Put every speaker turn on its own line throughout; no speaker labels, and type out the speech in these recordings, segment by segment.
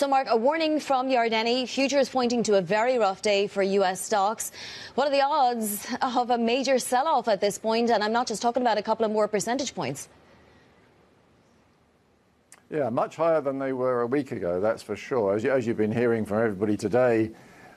So, Mark, a warning from Yardeni. Futures pointing to a very rough day for US stocks. What are the odds of a major sell-off at this point? And I'm not just talking about a couple of more percentage points.
Yeah, much higher than they were a week ago, that's for sure. As you've been hearing from everybody today,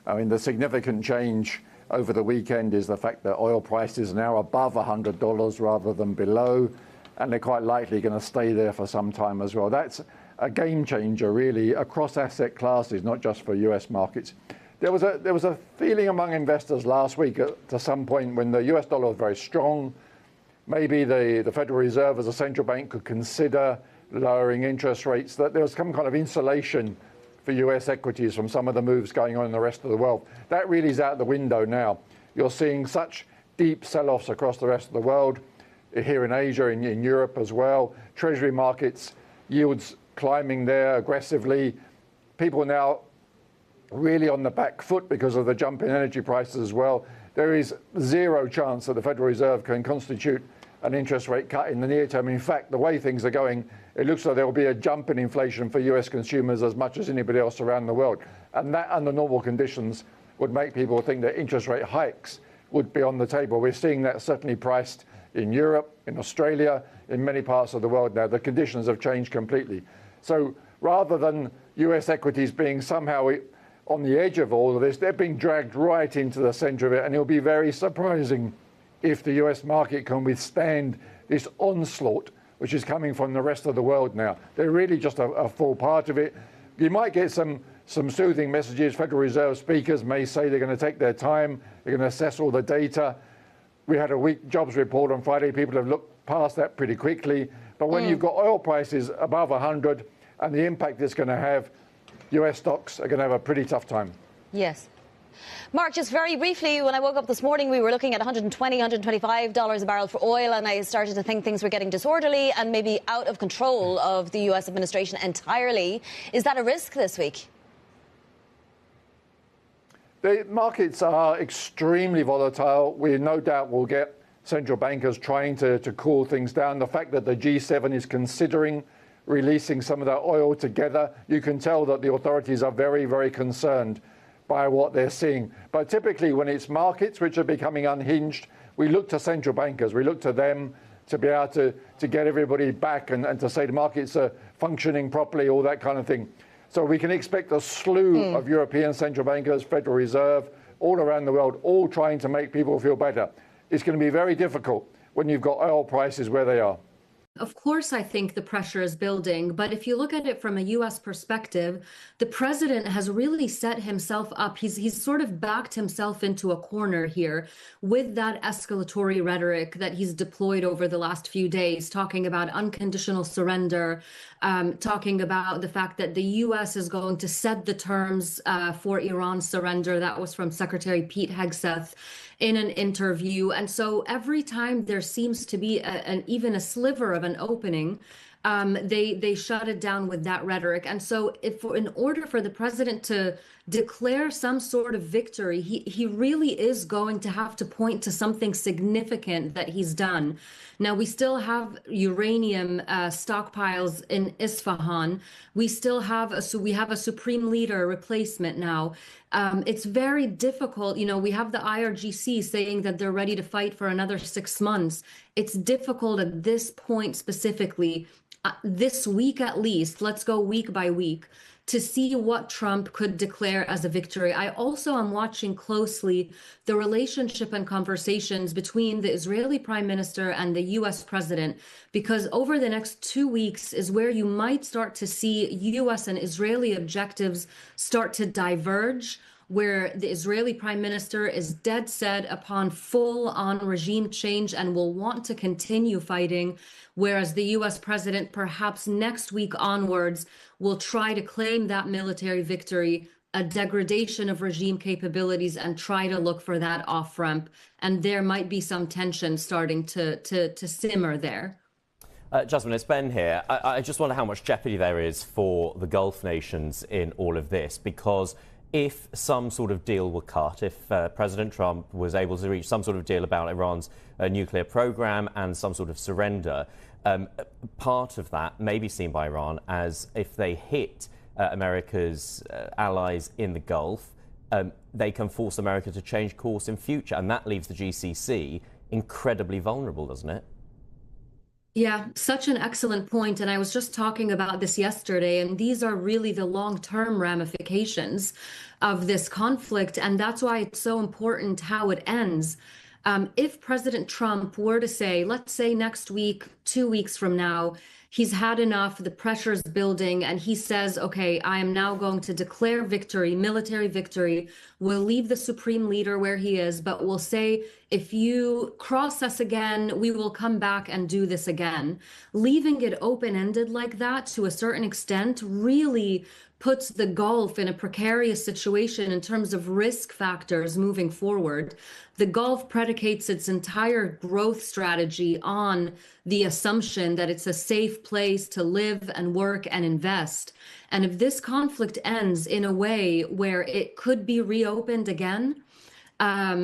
I mean, the significant change over the weekend is the fact that oil prices are now above $100 rather than below, and they're quite likely going to stay there for some time as well. That's a game changer, really, across asset classes, not just for US markets. There was a feeling among investors last week to some point when the US dollar was very strong. Maybe the Federal Reserve as a central bank could consider lowering interest rates, that there was some kind of insulation for US equities from some of the moves going on in the rest of the world. That really is out the window now. You're seeing such deep sell-offs across the rest of the world, here in Asia, in Europe as well. Treasury markets, yields climbing there aggressively. People now really on the back foot because of the jump in energy prices as well. There is zero chance that the Federal Reserve can constitute an interest rate cut in the near term. In fact, the way things are going, it looks like there will be a jump in inflation for US consumers as much as anybody else around the world. And that, under normal conditions, would make people think that interest rate hikes would be on the table. We're seeing that certainly priced in Europe, in Australia, in many parts of the world now. The conditions have changed completely. So rather than US equities being somehow on the edge of all of this, they're being dragged right into the center of it. And it'll be very surprising if the US market can withstand this onslaught, which is coming from the rest of the world now. They're really just a full part of it. You might get some soothing messages. Federal Reserve speakers may say they're going to take their time. They're going to assess all the data. We had a weak jobs report on Friday. People have looked past that pretty quickly. But when you've got oil prices above 100 and the impact it's going to have, US stocks are going to have a pretty tough time.
Yes. Mark, just very briefly, when I woke up this morning, we were looking at $120, $125 a barrel for oil, and I started to think things were getting disorderly and maybe out of control of the US administration entirely. Is that a risk this week?
The markets are extremely volatile. We no doubt will get central bankers trying to cool things down. The fact that the G7 is considering releasing some of that oil together, you can tell that the authorities are very, very concerned by what they're seeing. But typically when it's markets which are becoming unhinged, we look to central bankers. We look to them to be able to get everybody back and to say the markets are functioning properly, all that kind of thing. So we can expect a slew of European central bankers, Federal Reserve, all around the world, all trying to make people feel better. It's going to be very difficult when you've got oil prices where they are.
Of course, I think the pressure is building, but if you look at it from a U.S. perspective, the president has really set himself up. He's sort of backed himself into a corner here with that escalatory rhetoric that he's deployed over the last few days, talking about unconditional surrender, talking about the fact that the U.S. is going to set the terms for Iran's surrender. That was from Secretary Pete Hegseth in an interview. And so every time there seems to be even a sliver of an opening, they shut it down with that rhetoric. And so in order for the president to declare some sort of victory, he really is going to have to point to something significant that he's done. Now, we still have uranium stockpiles in Isfahan. We still have a supreme leader replacement now. It's very difficult. You know, we have the IRGC saying that they're ready to fight for another 6 months. It's difficult at this point specifically, this week at least, let's go week by week, to see what Trump could declare as a victory. I also am watching closely the relationship and conversations between the Israeli prime minister and the US president, because over the next 2 weeks is where you might start to see US and Israeli objectives start to diverge, where the Israeli prime minister is dead set upon full-on regime change and will want to continue fighting, whereas the US president perhaps next week onwards will try to claim that military victory, a degradation of regime capabilities, and try to look for that off-ramp. And there might be some tension starting to simmer there.
Jasmine, it's Ben here. I just wonder how much jeopardy there is for the Gulf nations in all of this, because if some sort of deal were cut, if President Trump was able to reach some sort of deal about Iran's nuclear program and some sort of surrender, part of that may be seen by Iran as if they hit America's allies in the Gulf, they can force America to change course in future. And that leaves the GCC incredibly vulnerable, doesn't it?
Yeah, such an excellent point. And I was just talking about this yesterday, and these are really the long-term ramifications of this conflict. And that's why it's so important how it ends. If President Trump were to say, let's say next week, 2 weeks from now, he's had enough, the pressure's building, and he says, okay, I am now going to declare victory, military victory. We'll leave the supreme leader where he is, but we'll say, if you cross us again, we will come back and do this again. Leaving it open-ended like that to a certain extent really puts the Gulf in a precarious situation in terms of risk factors moving forward. The Gulf predicates its entire growth strategy on the assumption that it's a safe place to live and work and invest. And if this conflict ends in a way where it could be reopened again,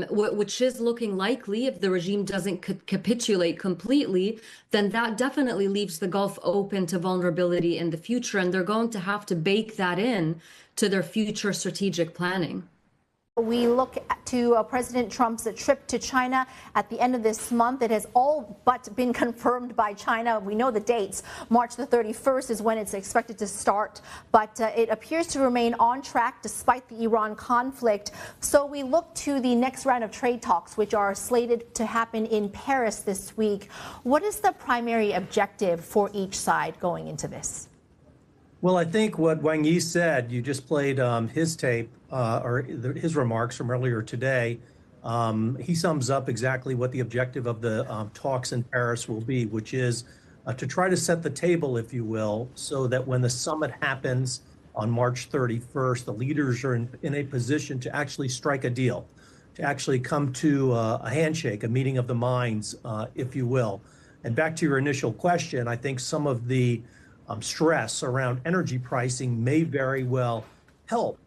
which is looking likely if the regime doesn't capitulate completely, then that definitely leaves the Gulf open to vulnerability in the future. And they're going to have to bake that in to their future strategic planning.
We look to President Trump's trip to China at the end of this month. It has all but been confirmed by China. We know the dates. March the 31st is when it's expected to start, but it appears to remain on track despite the Iran conflict. So we look to the next round of trade talks, which are slated to happen in Paris this week. What is the primary objective for each side going into this?
Well, I think what Wang Yi said, you just played his tape his remarks from earlier today. He sums up exactly what the objective of the talks in Paris will be, which is to try to set the table, if you will, so that when the summit happens on March 31st, the leaders are in a position to actually strike a deal, to actually come to a handshake, a meeting of the minds, if you will. And back to your initial question, I think some of the stress around energy pricing may very well help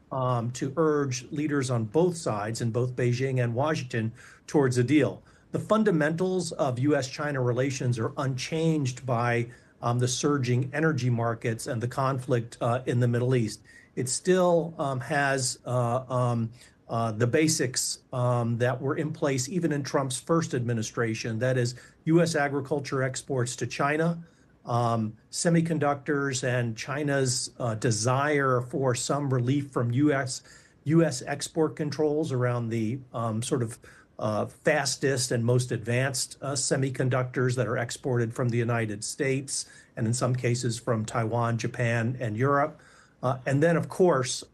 to urge leaders on both sides, in both Beijing and Washington, towards a deal. The fundamentals of U.S.-China relations are unchanged by the surging energy markets and the conflict in the Middle East. It still has the basics that were in place even in Trump's first administration, that is U.S. agriculture exports to China, semiconductors, and China's desire for some relief from U.S. export controls around the fastest and most advanced semiconductors that are exported from the United States, and in some cases from Taiwan, Japan, and Europe. And then, of course,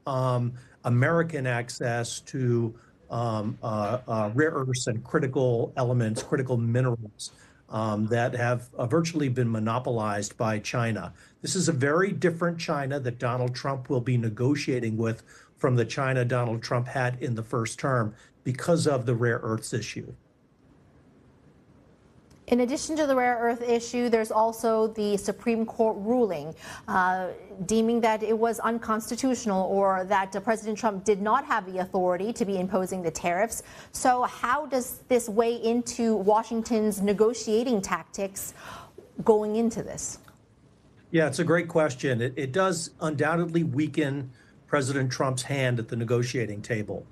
American access to rare earths and critical elements, critical minerals, that have virtually been monopolized by China. This is a very different China that Donald Trump will be negotiating with from the China Donald Trump had in the first term because of the rare earths issue.
In addition to the rare earth issue, there's also the Supreme Court ruling deeming that it was unconstitutional, or that President Trump did not have the authority to be imposing the tariffs. So how does this weigh into Washington's negotiating tactics going into this?
Yeah, it's a great question. It does undoubtedly weaken President Trump's hand at the negotiating table.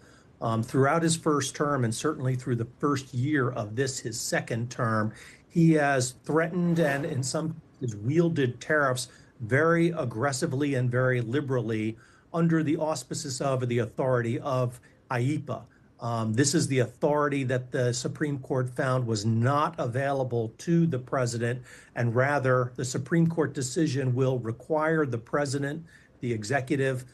Throughout his first term, and certainly through the first year of this, his second term, he has threatened and in some cases wielded tariffs very aggressively and very liberally under the auspices of the authority of IEEPA. This is the authority that the Supreme Court found was not available to the president, and rather the Supreme Court decision will require the president, the executive,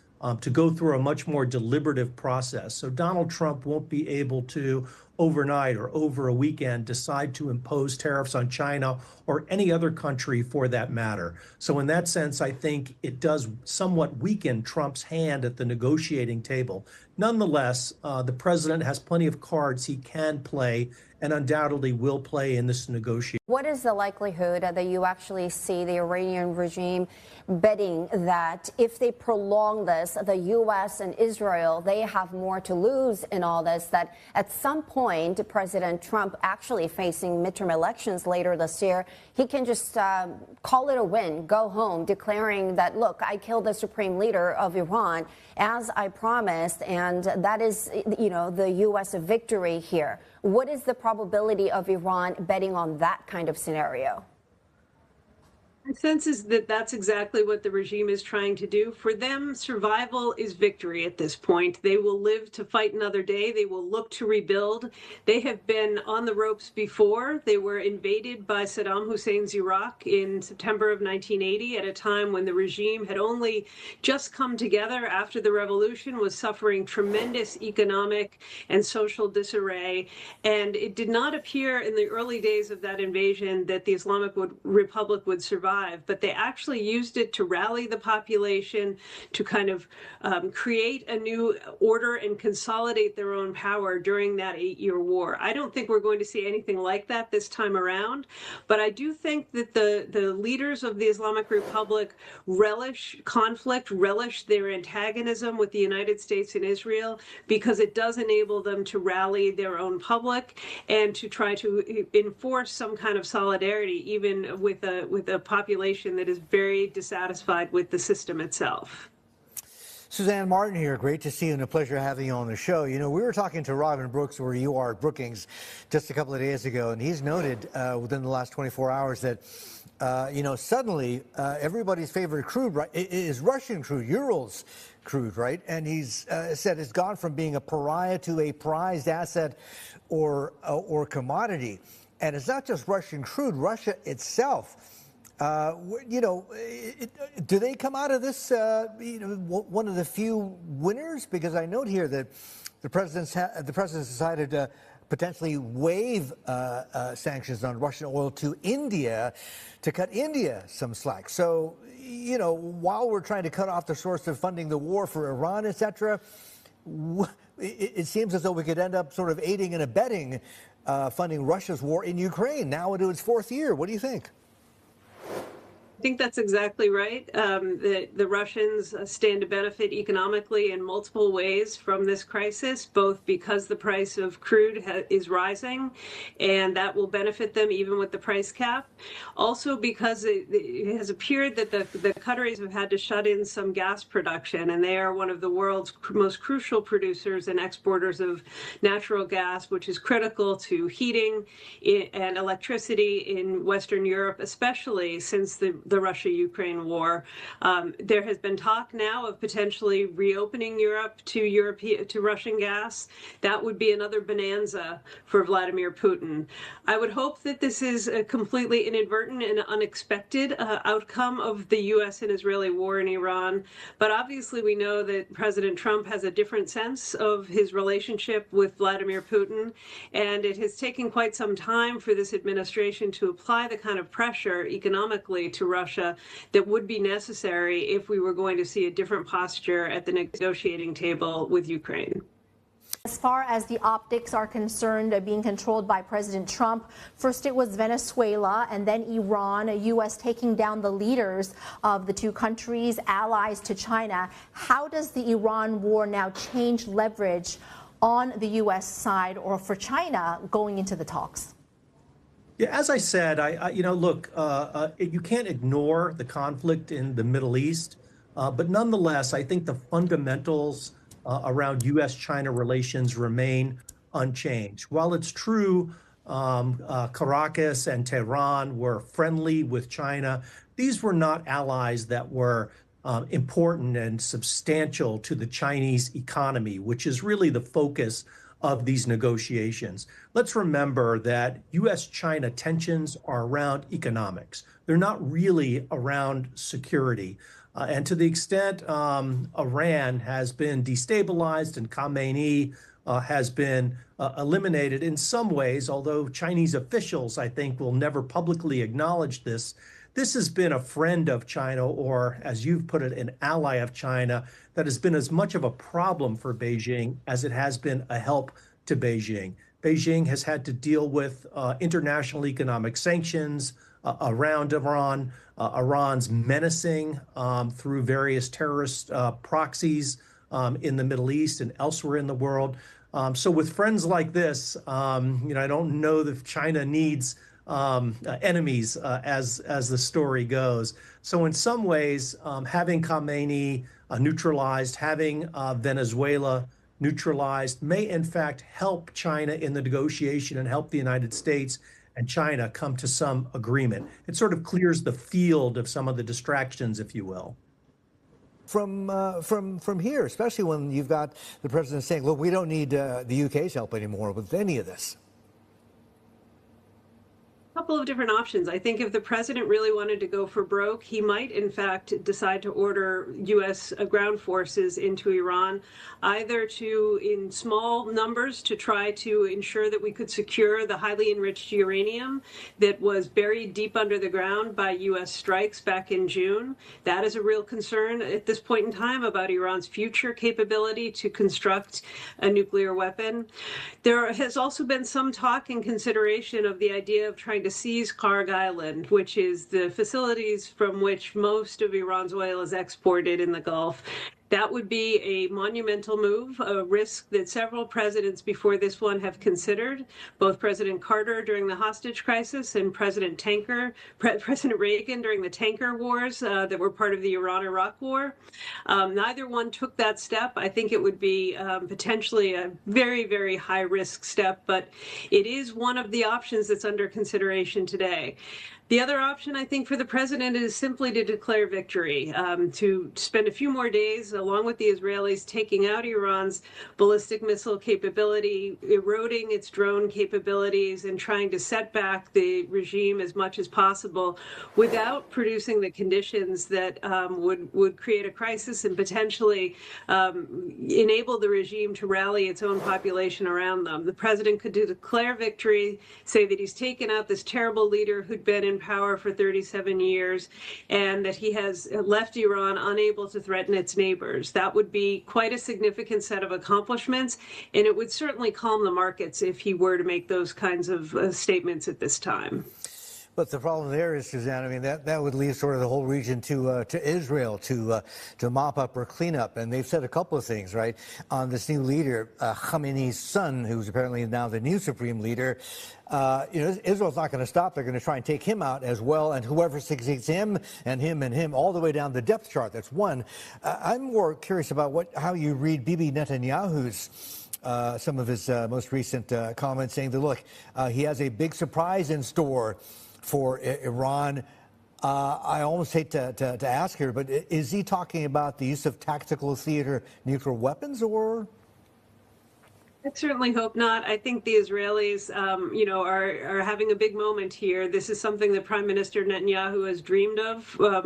to go through a much more deliberative process. So Donald Trump won't be able to overnight or over a weekend decide to impose tariffs on China or any other country for that matter. So in that sense, I think it does somewhat weaken Trump's hand at the negotiating table. Nonetheless, the president has plenty of cards he can play and undoubtedly will play in this negotiation.
what is the likelihood that you actually see the Iranian regime betting that if they prolong this, the U.S. and Israel, they have more to lose in all this, that at some point, President Trump actually facing midterm elections later this year, he can just call it a win, go home, declaring that, look, I killed the supreme leader of Iran, as I promised, and that is, you know, the U.S. victory here. What is the probability of Iran betting on that kind of scenario?
My sense is that that's exactly what the regime is trying to do. For them, survival is victory at this point. They will live to fight another day. They will look to rebuild. They have been on the ropes before. They were invaded by Saddam Hussein's Iraq in September of 1980 at a time when the regime had only just come together after the revolution, was suffering tremendous economic and social disarray. And it did not appear in the early days of that invasion that the Islamic Republic would survive. But they actually used it to rally the population, to kind of create a new order and consolidate their own power during that 8-year war. I don't think we're going to see anything like that this time around, but I do think that the leaders of the Islamic Republic relish conflict, relish their antagonism with the United States and Israel, because it does enable them to rally their own public and to try to enforce some kind of solidarity, even with a population that is very dissatisfied with the system itself.
Suzanne Martin here. Great to see you and a pleasure having you on the show. You know, we were talking to Robin Brooks, where you are at Brookings, just a couple of days ago, and he's noted within the last 24 hours that, you know, suddenly everybody's favorite crude is Russian crude, Urals crude, right? And he's said it's gone from being a pariah to a prized asset or commodity. And it's not just Russian crude, Russia itself. You know, do they come out of this, you know, one of the few winners? Because I note here that the president decided to potentially waive sanctions on Russian oil to India to cut India some slack. So, you know, while we're trying to cut off the source of funding the war for Iran, etc., it seems as though we could end up sort of aiding and abetting funding Russia's war in Ukraine, now into its 4th year. What do you think?
I think that's exactly right. The Russians stand to benefit economically in multiple ways from this crisis, both because the price of crude is rising, and that will benefit them even with the price cap. Also because it has appeared that the Qataris have had to shut in some gas production, and they are one of the world's most crucial producers and exporters of natural gas, which is critical to heating and electricity in Western Europe, especially since the Russia-Ukraine war. There has been talk now of potentially reopening Europe to Russian gas. That would be another bonanza for Vladimir Putin. I would hope that this is a completely inadvertent and unexpected outcome of the U.S. and Israeli war in Iran. But obviously we know that President Trump has a different sense of his relationship with Vladimir Putin, and it has taken quite some time for this administration to apply the kind of pressure economically to Russia that would be necessary if we were going to see a different posture at the negotiating table with Ukraine.
As far as the optics are concerned, being controlled by President Trump, first it was Venezuela and then Iran, U.S. taking down the leaders of the two countries, allies to China. How does the Iran war now change leverage on the U.S. side or for China going into the talks?
Yeah, as I said, you know, look, you can't ignore the conflict in the Middle East, but nonetheless, I think the fundamentals around U.S.-China relations remain unchanged. While it's true Caracas and Tehran were friendly with China, these were not allies that were important and substantial to the Chinese economy, which is really the focus of these negotiations. Let's remember that U.S.-China tensions are around economics. They're not really around security. And to the extent Iran has been destabilized and Khamenei has been eliminated in some ways, although Chinese officials, I think, will never publicly acknowledge this, this has been a friend of China, or as you've put it, an ally of China, that has been as much of a problem for Beijing as it has been a help to Beijing. Beijing has had to deal with international economic sanctions around Iran, Iran's menacing through various terrorist proxies in the Middle East and elsewhere in the world. So with friends like this, I don't know that China needs enemies, as the story goes. So in some ways, having Khamenei neutralized, having Venezuela neutralized may in fact help China in the negotiation and help the United States and China come to some agreement. It sort of clears the field of some of the distractions, if you will.
From here, especially when you've got the president saying, look, we don't need the UK's help anymore with any of this.
Couple of different options. I think if the president really wanted to go for broke, he might in fact decide to order U.S. ground forces into Iran, either in small numbers to try to ensure that we could secure the highly enriched uranium that was buried deep under the ground by U.S. strikes back in June. That is a real concern at this point in time about Iran's future capability to construct a nuclear weapon. There has also been some talk and consideration of the idea of trying to seize Karg Island, which is the facilities from which most of Iran's oil is exported in the Gulf. That would be a monumental move, a risk that several presidents before this one have considered, both President Carter during the hostage crisis and President Reagan during the tanker wars that were part of the Iran-Iraq war. Neither one took that step. I think it would be potentially a very, very high-risk step, but it is one of the options that's under consideration today. The other option, I think, for the president is simply to declare victory, to spend a few more days, along with the Israelis, taking out Iran's ballistic missile capability, eroding its drone capabilities, and trying to set back the regime as much as possible without producing the conditions that would create a crisis and potentially enable the regime to rally its own population around them. The president could declare victory, say that he's taken out this terrible leader who'd been in power for 37 years, and that he has left Iran unable to threaten its neighbors. That would be quite a significant set of accomplishments, and it would certainly calm the markets if he were to make those kinds of statements at this time.
But the problem there is, Suzanne, I mean, that would leave sort of the whole region to Israel to mop up or clean up. And they've said a couple of things, right, on this new leader, Khamenei's son, who's apparently now the new supreme leader. Israel's not going to stop. They're going to try and take him out as well. And whoever succeeds him and him all the way down the depth chart. That's one. I'm more curious about how you read Bibi Netanyahu's some of his most recent comments saying that, look, he has a big surprise in store for Iran. I almost hate to ask here, but is he talking about the use of tactical theater nuclear weapons, or?
I certainly hope not. I think the Israelis, are having a big moment here. This is something that Prime Minister Netanyahu has dreamed of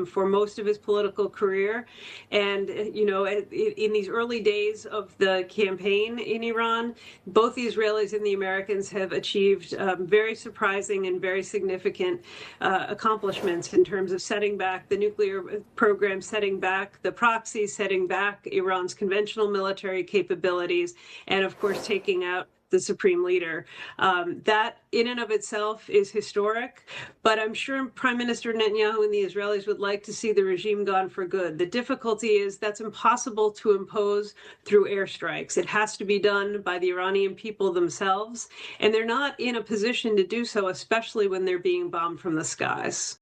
for most of his political career. And, in these early days of the campaign in Iran, both the Israelis and the Americans have achieved very surprising and very significant accomplishments in terms of setting back the nuclear program, setting back the proxy, setting back Iran's conventional military capabilities, and, of course, taking out the supreme leader. That in and of itself is historic, but I'm sure Prime Minister Netanyahu and the Israelis would like to see the regime gone for good. The difficulty is that's impossible to impose through airstrikes. It has to be done by the Iranian people themselves, and they're not in a position to do so, especially when they're being bombed from the skies.